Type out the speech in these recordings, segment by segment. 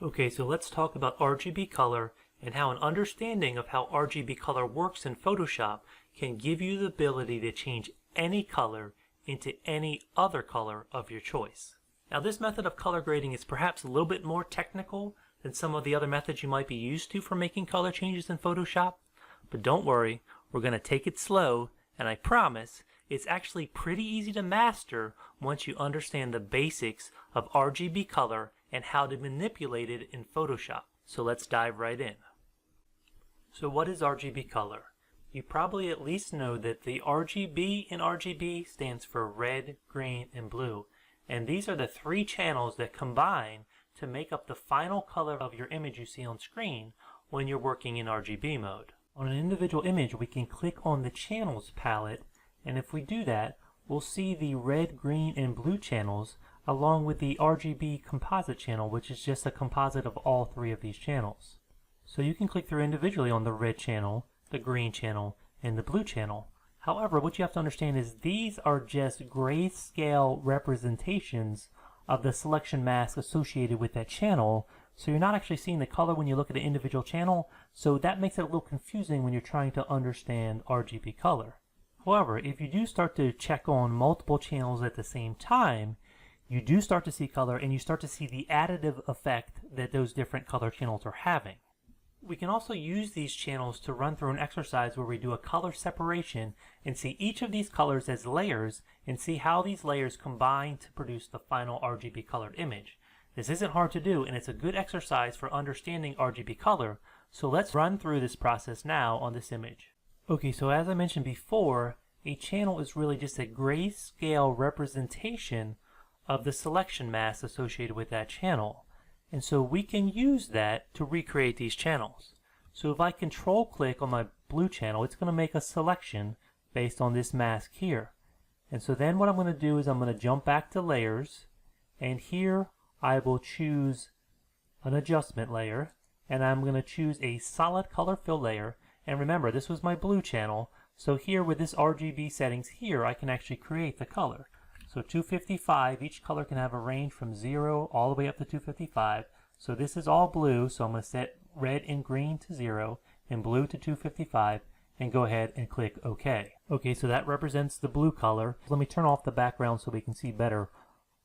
Okay, so let's talk about RGB color and how an understanding of how RGB color works in Photoshop can give you the ability to change any color into any other color of your choice. Now, this method of color grading is perhaps a little bit more technical than some of the other methods you might be used to for making color changes in Photoshop, but don't worry, we're going to take it slow, and I promise it's actually pretty easy to master once you understand the basics of RGB color and how to manipulate it in Photoshop. So let's dive right in. So what is RGB color? You probably at least know that the RGB in RGB stands for red, green, and blue. And these are the three channels that combine to make up the final color of your image you see on screen when you're working in RGB mode. On an individual image, we can click on the channels palette, and if we do that, we'll see the red, green, and blue channels along with the RGB composite channel, which is just a composite of all three of these channels. So you can click through individually on the red channel, the green channel, and the blue channel. However, what you have to understand is these are just grayscale representations of the selection mask associated with that channel, so you're not actually seeing the color when you look at an individual channel, so that makes it a little confusing when you're trying to understand RGB color. However, if you do start to check on multiple channels at the same time, you do start to see color, and you start to see the additive effect that those different color channels are having. We can also use these channels to run through an exercise where we do a color separation and see each of these colors as layers and see how these layers combine to produce the final RGB colored image. This isn't hard to do, and it's a good exercise for understanding RGB color, so let's run through this process now on this image. Okay, so as I mentioned before, a channel is really just a grayscale representation of the selection mask associated with that channel. And so we can use that to recreate these channels. So if I control click on my blue channel, it's going to make a selection based on this mask here. And so then what I'm going to do is I'm going to jump back to layers, and here I will choose an adjustment layer, and I'm going to choose a solid color fill layer. And remember, this was my blue channel, so here with this RGB settings here, I can actually create the color. So 255, each color can have a range from 0 all the way up to 255. So this is all blue, so I'm going to set red and green to 0 and blue to 255 and go ahead and click OK. Okay, so that represents the blue color. Let me turn off the background so we can see better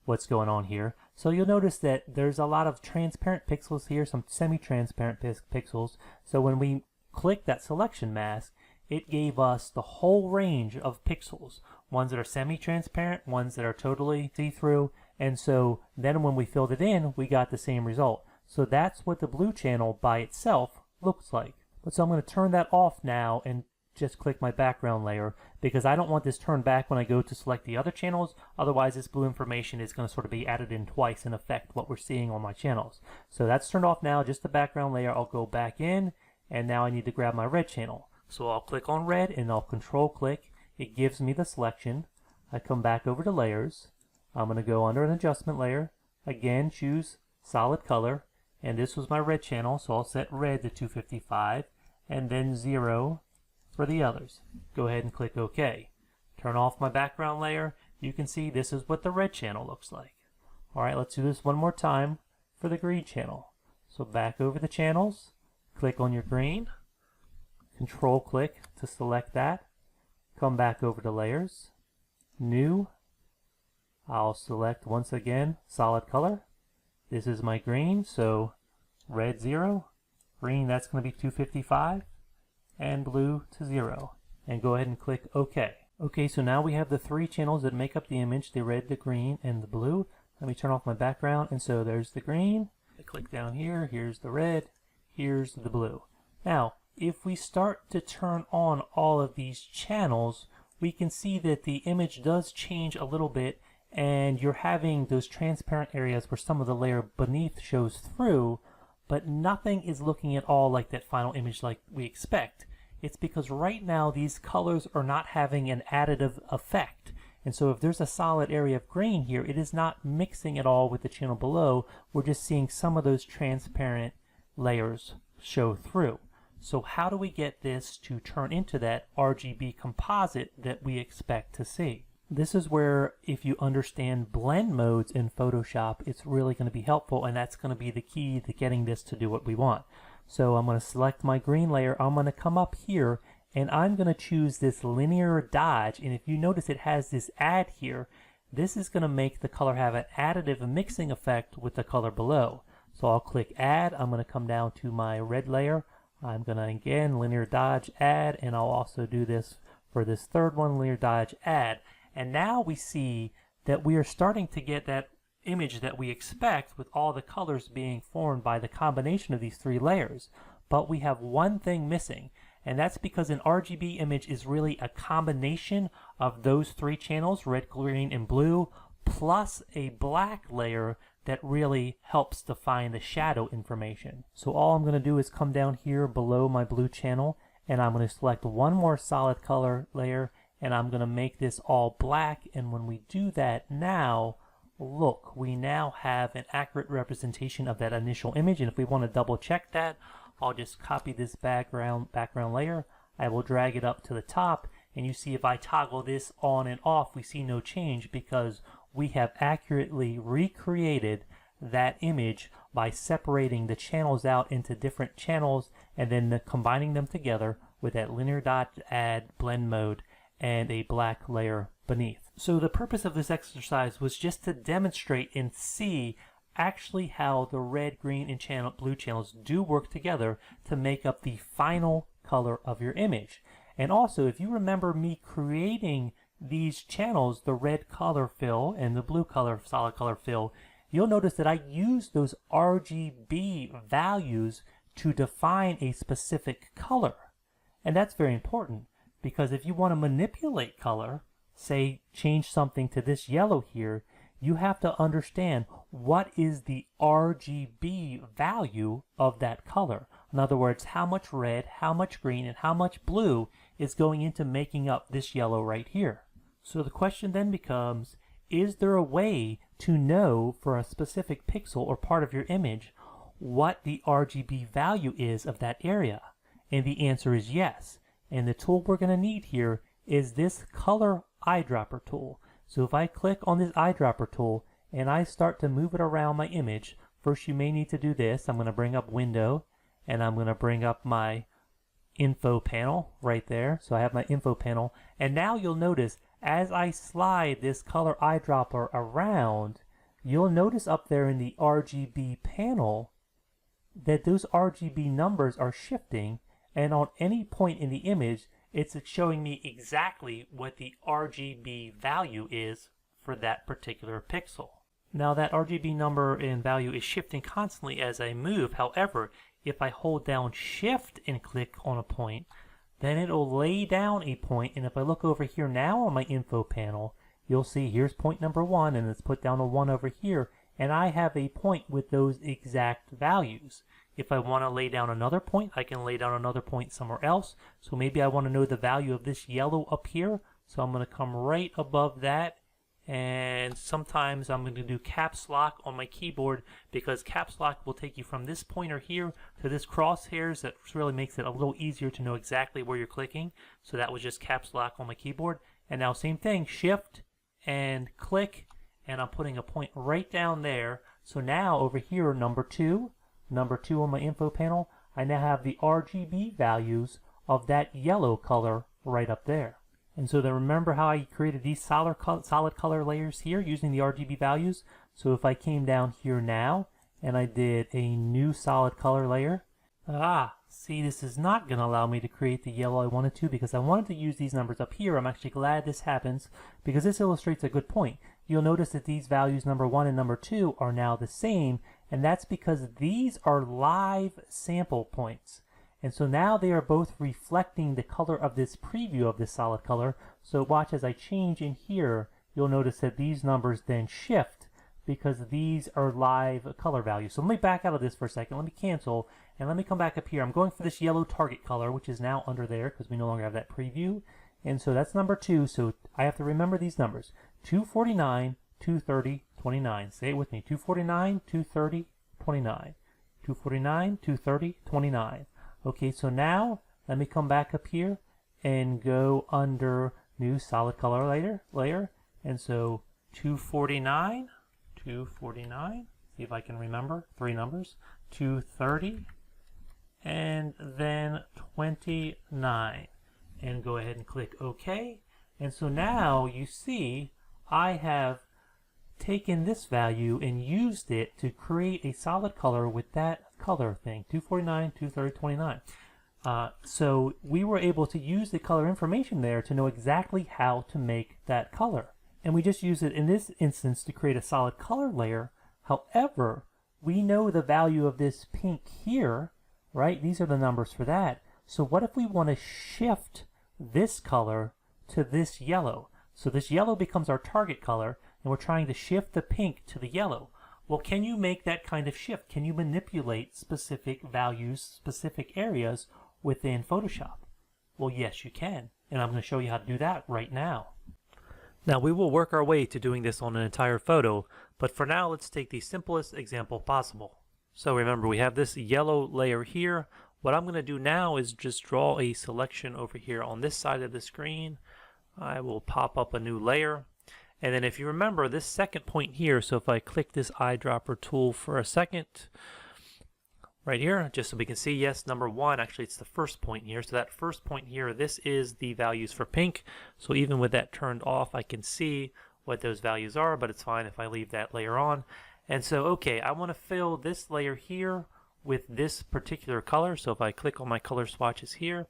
what's going on here. So you'll notice that there's a lot of transparent pixels here, some semi-transparent pixels. So when we click that selection mask, it gave us the whole range of pixels, ones that are semi-transparent, ones that are totally see-through, and so then when we filled it in, we got the same result. So that's what the blue channel by itself looks like. But so I'm going to turn that off now and just click my background layer, because I don't want this turned back when I go to select the other channels, otherwise this blue information is going to sort of be added in twice and affect what we're seeing on my channels. So that's turned off now, just the background layer. I'll go back in, and now I need to grab my red channel. So I'll click on red and I'll control click. It gives me the selection. I come back over to layers. I'm going to go under an adjustment layer. Again, choose solid color. And this was my red channel, so I'll set red to 255 and then 0 for the others. Go ahead and click OK. Turn off my background layer. You can see this is what the red channel looks like. Alright, let's do this one more time for the green channel. So back over the channels, click on your green. Control click to select that. Come back over to layers. New. I'll select once again solid color. This is my green, so red 0. Green, that's going to be 255. And blue to 0. And go ahead and click OK. Okay, so now we have the three channels that make up the image, the red, the green, and the blue. Let me turn off my background, and so there's the green. I click down here, here's the red, here's the blue. Now, if we start to turn on all of these channels, we can see that the image does change a little bit, and you're having those transparent areas where some of the layer beneath shows through, but nothing is looking at all like that final image like we expect. It's because right now these colors are not having an additive effect. And so if there's a solid area of green here, it is not mixing at all with the channel below. We're just seeing some of those transparent layers show through. So how do we get this to turn into that RGB composite that we expect to see? This is where, if you understand blend modes in Photoshop, it's really going to be helpful, and that's going to be the key to getting this to do what we want. So I'm going to select my green layer. I'm going to come up here, and I'm going to choose this linear dodge. And if you notice, it has this add here. This is going to make the color have an additive mixing effect with the color below. So I'll click add. I'm going to come down to my red layer. I'm going to, again, linear dodge add, and I'll also do this for this third one, linear dodge add. And now we see that we are starting to get that image that we expect with all the colors being formed by the combination of these three layers. But we have one thing missing, and that's because an RGB image is really a combination of those three channels, red, green, and blue, plus a black layer that really helps define the shadow information. So all I'm going to do is come down here below my blue channel, and I'm going to select one more solid color layer, and I'm going to make this all black. And when we do that now, look, we now have an accurate representation of that initial image. And if we want to double check that, I'll just copy this background layer. I will drag it up to the top, and you see if I toggle this on and off, we see no change because we have accurately recreated that image by separating the channels out into different channels and then combining them together with that linear dot add blend mode and a black layer beneath. So the purpose of this exercise was just to demonstrate and see actually how the red, green, and blue channels do work together to make up the final color of your image. And also, if you remember me creating these channels, the red color fill and the blue color solid color fill, you'll notice that I use those RGB values to define a specific color. And that's very important, because if you want to manipulate color, say change something to this yellow here, you have to understand what is the RGB value of that color. In other words, how much red, how much green, and how much blue is going into making up this yellow right here. So the question then becomes, is there a way to know for a specific pixel or part of your image what the RGB value is of that area? And the answer is yes. And the tool we're going to need here is this color eyedropper tool. So if I click on this eyedropper tool and I start to move it around my image, first you may need to do this. I'm going to bring up window, and I'm going to bring up my info panel right there. So I have my info panel, and now you'll notice as I slide this color eyedropper around, you'll notice up there in the RGB panel that those RGB numbers are shifting, and on any point in the image, it's showing me exactly what the RGB value is for that particular pixel. Now that RGB number and value is shifting constantly as I move. However, if I hold down Shift and click on a point, then it'll lay down a point, and if I look over here now on my info panel, you'll see here's point number 1, and it's put down a 1 over here, and I have a point with those exact values. If I want to lay down another point, I can lay down another point somewhere else. So maybe I want to know the value of this yellow up here. So I'm going to come right above that. And sometimes I'm going to do caps lock on my keyboard, because caps lock will take you from this pointer here to this crosshairs. That really makes it a little easier to know exactly where you're clicking. So that was just caps lock on my keyboard. And now same thing, Shift and click, and I'm putting a point right down there. So now over here, number 2 on my info panel, I now have the RGB values of that yellow color right up there. And so then remember how I created these solid color layers here using the RGB values? So if I came down here now and I did a new solid color layer, see, this is not going to allow me to create the yellow I wanted to, because I wanted to use these numbers up here. I'm actually glad this happens, because this illustrates a good point. You'll notice that these values, number 1 and number 2, are now the same, and that's because these are live sample points. And so now they are both reflecting the color of this preview of this solid color. So watch as I change in here, you'll notice that these numbers then shift, because these are live color values. So let me back out of this for a second. Let me cancel, and let me come back up here. I'm going for this yellow target color, which is now under there because we no longer have that preview. And so that's number 2. So I have to remember these numbers: 249, 230, 29. Say it with me: 249, 230, 29. 249, 230, 29. Okay, so now let me come back up here and go under new solid color layer, And so 249, 249, see if I can remember, 3 numbers, 230, and then 29. And go ahead and click OK. And so now you see I have taken this value and used it to create a solid color with that color thing, 249, 230, 29. So we were able to use the color information there to know exactly how to make that color. And we just use it in this instance to create a solid color layer. However, we know the value of this pink here, right? These are the numbers for that. So what if we want to shift this color to this yellow? So this yellow becomes our target color, and we're trying to shift the pink to the yellow. Well, can you make that kind of shift? Can you manipulate specific values, specific areas within Photoshop? Well, yes, you can. And I'm going to show you how to do that right now. Now, we will work our way to doing this on an entire photo, but for now, let's take the simplest example possible. So remember, we have this yellow layer here. What I'm going to do now is just draw a selection over here on this side of the screen. I will pop up a new layer. And then if you remember this second point here, so if I click this eyedropper tool for a second, right here, just so we can see, yes, number 1, actually it's the first point here. So that first point here, this is the values for pink. So even with that turned off, I can see what those values are, but it's fine if I leave that layer on. And so, okay, I want to fill this layer here with this particular color. So if I click on my color swatches here,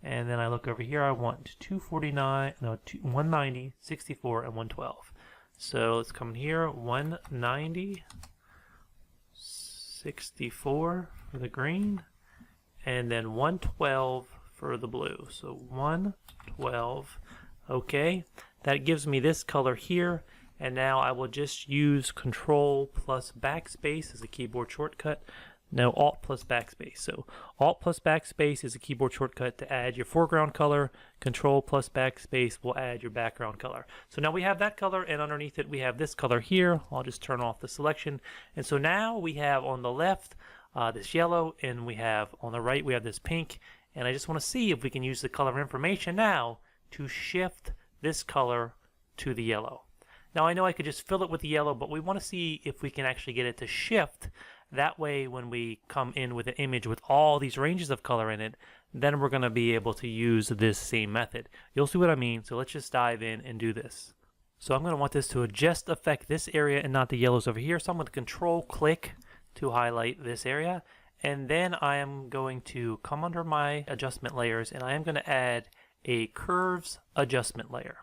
and then I look over here, I want 249, no, 190, 64, and 112. So let's come here, 190, 64 for the green, and then 112 for the blue. So 112, okay. That gives me this color here, and now I will just use Control plus Backspace as a keyboard shortcut. No, Alt plus Backspace. So Alt plus Backspace is a keyboard shortcut to add your foreground color. Control plus Backspace will add your background color. So now we have that color, and underneath it we have this color here. I'll just turn off the selection. And so now we have on the left this yellow, and we have on the right we have this pink. And I just want to see if we can use the color information now to shift this color to the yellow. Now I know I could just fill it with the yellow, but we want to see if we can actually get it to shift. That way, when we come in with an image with all these ranges of color in it, then we're going to be able to use this same method. You'll see what I mean, so let's just dive in and do this. So I'm going to want this to just affect this area and not the yellows over here, so I'm going to Control-click to highlight this area, and then I am going to come under my adjustment layers, and I am going to add a Curves adjustment layer.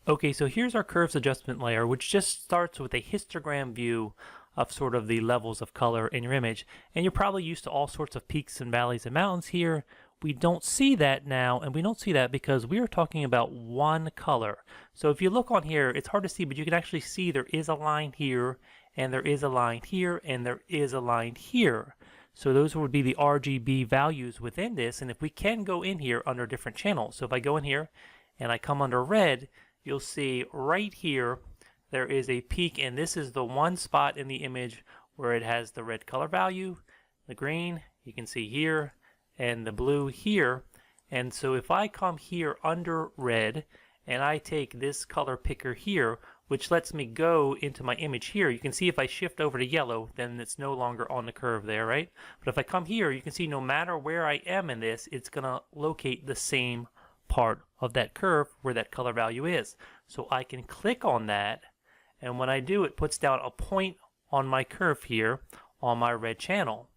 Okay, so here's our Curves adjustment layer, which just starts with a histogram view of sort of the levels of color in your image. And you're probably used to all sorts of peaks and valleys and mountains here. We don't see that now, and we don't see that because we are talking about one color. So if you look on here, it's hard to see, but you can actually see there is a line here, and there is a line here, and there is a line here. So those would be the RGB values within this, and if we can go in here under different channels. So if I go in here and I come under red, you'll see right here there is a peak, and this is the one spot in the image where it has the red color value, the green you can see here, and the blue here. And so if I come here under red and I take this color picker here, which lets me go into my image here, you can see if I shift over to yellow, then it's no longer on the curve there, right? But if I come here, you can see no matter where I am in this, it's going to locate the same part of that curve where that color value is. So I can click on that, and when I do, it puts down a point on my curve here on my red channel.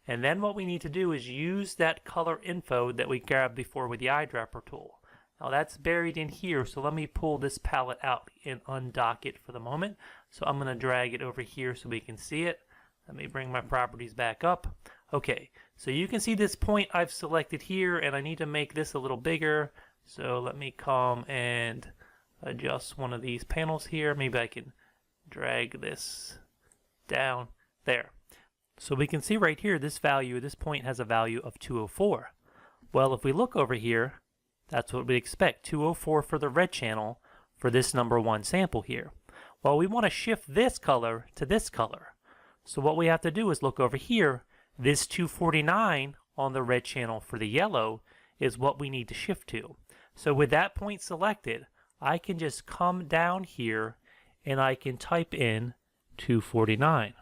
And then what we need to do is use that color info that we grabbed before with the eyedropper tool. Now that's buried in here, so let me pull this palette out and undock it for the moment. So I'm going to drag it over here so we can see it. Let me bring my properties back up. Okay, so you can see this point I've selected here, and I need to make this a little bigger. So let me come and adjust one of these panels here. Maybe I can drag this down there. So we can see right here this value, this point has a value of 204. Well, if we look over here, that's what we expect, 204 for the red channel for this number 1 sample here. Well, we want to shift this color to this color. So what we have to do is look over here. This 249 on the red channel for the yellow is what we need to shift to. So with that point selected, I can just come down here and I can type in 249.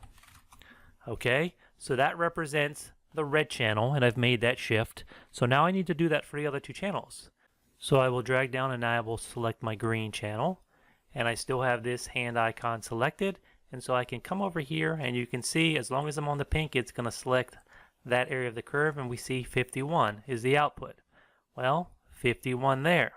Okay, so that represents the red channel, and I've made that shift. So now I need to do that for the other two channels. So I will drag down and I will select my green channel, and I still have this hand icon selected, and so I can come over here and you can see as long as I'm on the pink, it's going to select that area of the curve, and we see 51 is the output. Well, 51 there.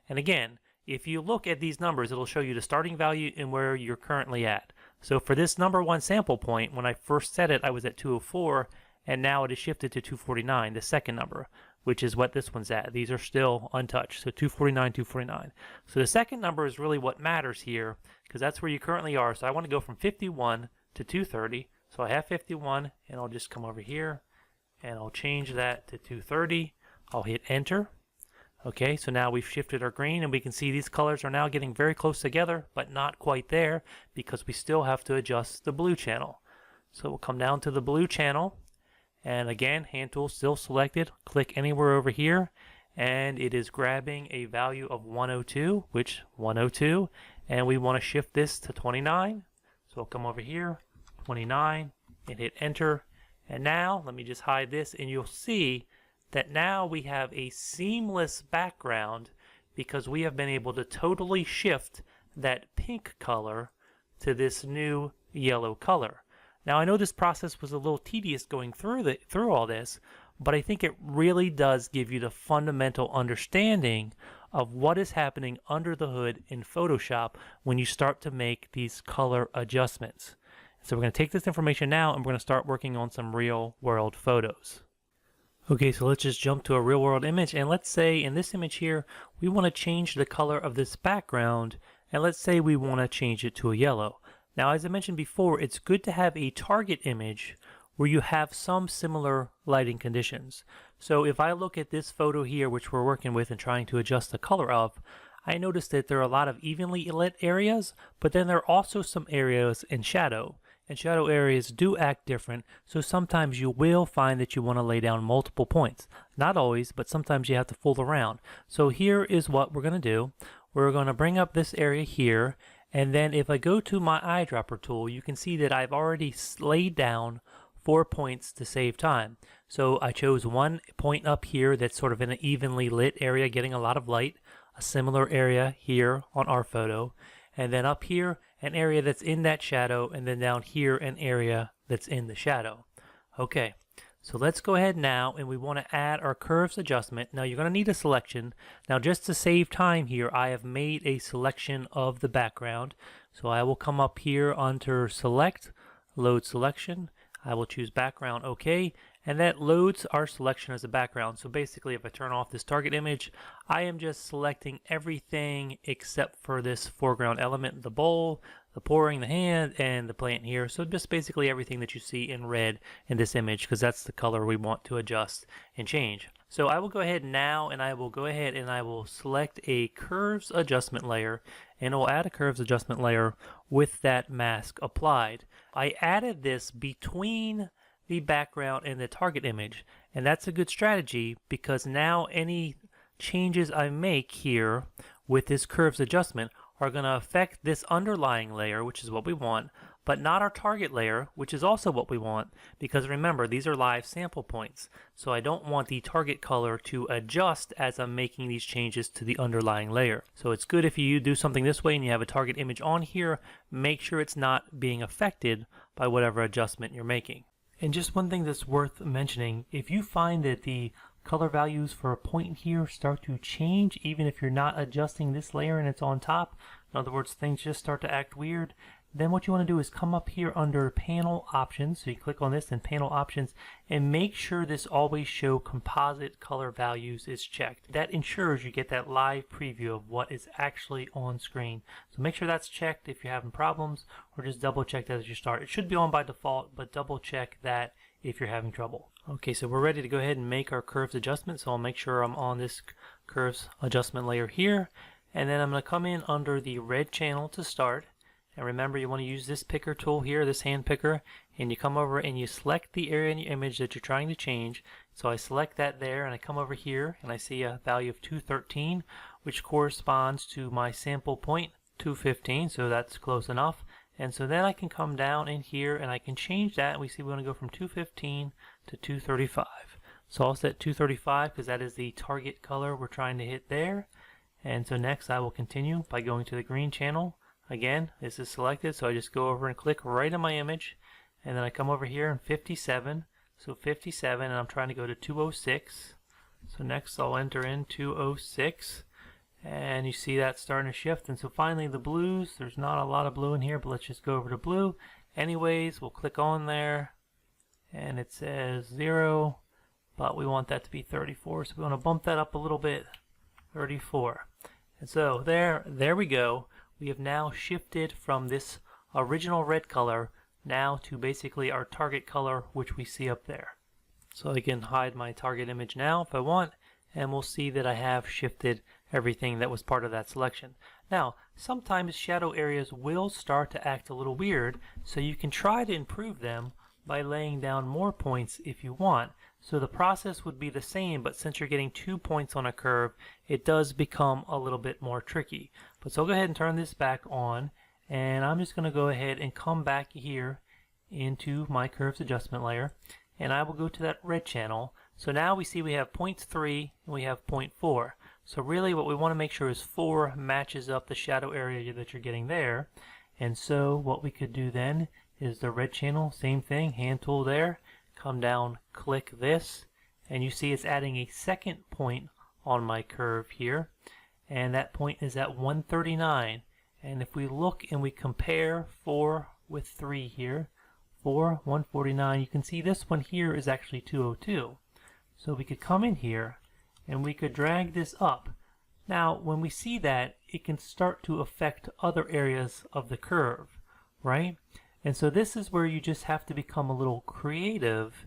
And again, if you look at these numbers, it'll show you the starting value and where you're currently at. So for this number one sample point, when I first set it, I was at 204, and now it is shifted to 249, the second number, which is what this one's at. These are still untouched, so 249, 249. So the second number is really what matters here, because that's where you currently are. So I want to go from 51 to 230. So I have 51, and I'll just come over here, and I'll change that to 230. I'll hit enter. Okay, so now we've shifted our green, and we can see these colors are now getting very close together, but not quite there, because we still have to adjust the blue channel. So we'll come down to the blue channel, and again, hand tool still selected. Click anywhere over here, and it is grabbing a value of 102, which 102, and we want to shift this to 29. So I'll come over here, 29, and hit enter. And now, let me just hide this, and you'll see that now we have a seamless background because we have been able to totally shift that pink color to this new yellow color. Now I know this process was a little tedious going through all this, but I think it really does give you the fundamental understanding of what is happening under the hood in Photoshop when you start to make these color adjustments. So we're going to take this information now and we're going to start working on some real world photos. Okay, so let's just jump to a real world image, and let's say in this image here we want to change the color of this background, and let's say we want to change it to a yellow. Now as I mentioned before, it's good to have a target image where you have some similar lighting conditions. So if I look at this photo here, which we're working with and trying to adjust the color of, I noticed that there are a lot of evenly lit areas, but then there are also some areas in shadow. And shadow areas do act different, so sometimes you will find that you want to lay down multiple points. Not always, but sometimes you have to fool around. So here is what we're going to do. We're going to bring up this area here, and then if I go to my eyedropper tool, you can see that I've already laid down 4 points to save time. So I chose one point up here that's sort of in an evenly lit area getting a lot of light, a similar area here on our photo, and then up here an area that's in that shadow, and then down here an area that's in the shadow. Okay, so let's go ahead now, and we want to add our curves adjustment. Now you're going to need a selection. Now just to save time here, I have made a selection of the background. So I will come up here under select, load selection. I will choose background, okay, and that loads our selection as a background. So basically if I turn off this target image, I am just selecting everything except for this foreground element, the bowl, the pouring, the hand, and the plant here. So just basically everything that you see in red in this image, because that's the color we want to adjust and change. So I will go ahead now, and I will go ahead and I will select a curves adjustment layer, and it will add a curves adjustment layer with that mask applied. I added this between the background and the target image, and that's a good strategy because now any changes I make here with this curves adjustment are going to affect this underlying layer, which is what we want, but not our target layer, which is also what we want, because remember, these are live sample points. So I don't want the target color to adjust as I'm making these changes to the underlying layer. So it's good if you do something this way and you have a target image on here, make sure it's not being affected by whatever adjustment you're making. And just one thing that's worth mentioning, if you find that the color values for a point here start to change even if you're not adjusting this layer and it's on top, in other words, things just start to act weird, then what you want to do is come up here under panel options. So you click on this and panel options, and make sure this always show composite color values is checked. That ensures you get that live preview of what is actually on screen. So make sure that's checked if you're having problems, or just double check that as you start. It should be on by default, but double check that if you're having trouble. Okay, so we're ready to go ahead and make our curves adjustment. So I'll make sure I'm on this curves adjustment layer here, and then I'm going to come in under the red channel to start. And remember, you want to use this picker tool here, this hand picker, and you come over and you select the area in your image that you're trying to change. So I select that there, and I come over here and I see a value of 213, which corresponds to my sample point 215, so that's close enough. And so then I can come down in here and I can change that. We see we want to go from 215 to 235. So I'll set 235 because that is the target color we're trying to hit there. And so next I will continue by going to the green channel. Again, this is selected, so I just go over and click right on my image, and then I come over here in 57, so 57, and I'm trying to go to 206. So next I'll enter in 206, and you see that starting to shift. And so finally the blues, there's not a lot of blue in here, but let's just go over to blue. Anyways, we'll click on there, and it says 0, but we want that to be 34, so we want to bump that up a little bit, 34. And so there we go. We have now shifted from this original red color now to basically our target color, which we see up there. So I can hide my target image now if I want, and we'll see that I have shifted everything that was part of that selection. Now, sometimes shadow areas will start to act a little weird, so you can try to improve them by laying down more points if you want. So the process would be the same, but since you're getting 2 points on a curve, it does become a little bit more tricky. But so I'll go ahead and turn this back on, and I'm just going to go ahead and come back here into my curves adjustment layer, and I will go to that red channel. So now we see we have 0.3 and we have 0.4. So really what we want to make sure is 4 matches up the shadow area that you're getting there. And so what we could do then is the red channel, same thing, hand tool there, come down, click this, and you see it's adding a second point on my curve here, and that point is at 139. And if we look and we compare 4 with 3 here, 4, 149, you can see this one here is actually 202. So we could come in here and we could drag this up. Now when we see that, it can start to affect other areas of the curve, right? And so this is where you just have to become a little creative,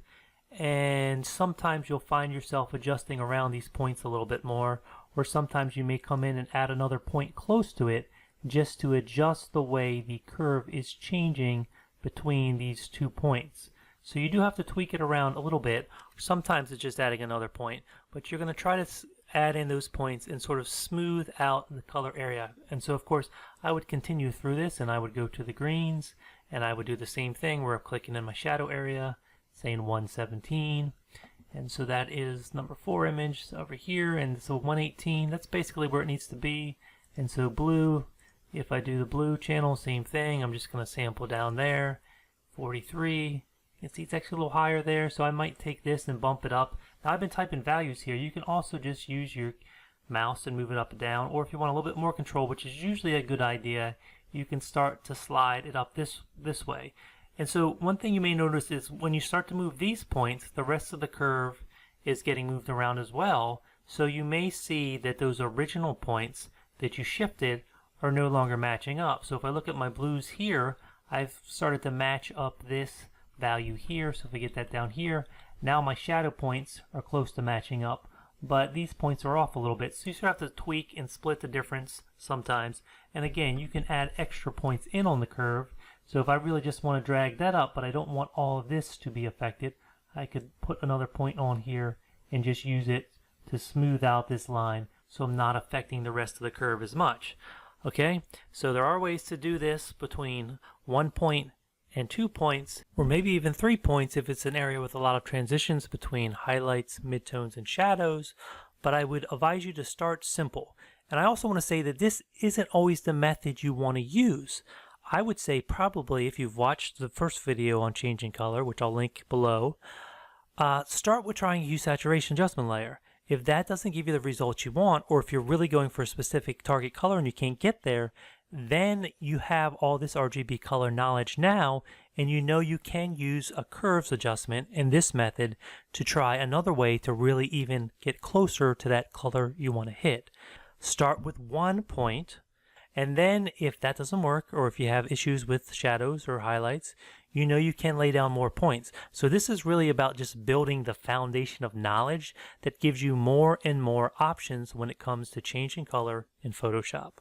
and sometimes you'll find yourself adjusting around these points a little bit more, or sometimes you may come in and add another point close to it just to adjust the way the curve is changing between these 2 points. So you do have to tweak it around a little bit. Sometimes it's just adding another point, but you're going to try to add in those points and sort of smooth out the color area. And so of course I would continue through this, and I would go to the greens, and I would do the same thing where I'm clicking in my shadow area, saying 117. And so that is number 4 image over here, and so 118, that's basically where it needs to be. And so blue, if I do the blue channel, same thing, I'm just going to sample down there, 43. You can see it's actually a little higher there, so I might take this and bump it up. Now I've been typing values here. You can also just use your mouse and move it up and down, or if you want a little bit more control, which is usually a good idea, you can start to slide it up this way. And so one thing you may notice is when you start to move these points, the rest of the curve is getting moved around as well. So you may see that those original points that you shifted are no longer matching up. So if I look at my blues here, I've started to match up this value here. So if I get that down here, now my shadow points are close to matching up, but these points are off a little bit. So you sort of have to tweak and split the difference sometimes. And again, you can add extra points in on the curve. So if I really just want to drag that up, but I don't want all of this to be affected, I could put another point on here and just use it to smooth out this line so I'm not affecting the rest of the curve as much. Okay, so there are ways to do this between 1 point and 2 points, or maybe even 3 points if it's an area with a lot of transitions between highlights, midtones, and shadows, but I would advise you to start simple. And I also want to say that this isn't always the method you want to use. I would say probably if you've watched the first video on changing color, which I'll link below, start with trying a hue saturation adjustment layer. If that doesn't give you the results you want, or if you're really going for a specific target color and you can't get there, then you have all this RGB color knowledge now, and you know you can use a curves adjustment in this method to try another way to really even get closer to that color you want to hit. Start with 1 point, and then if that doesn't work, or if you have issues with shadows or highlights, you know you can lay down more points. So this is really about just building the foundation of knowledge that gives you more and more options when it comes to changing color in Photoshop.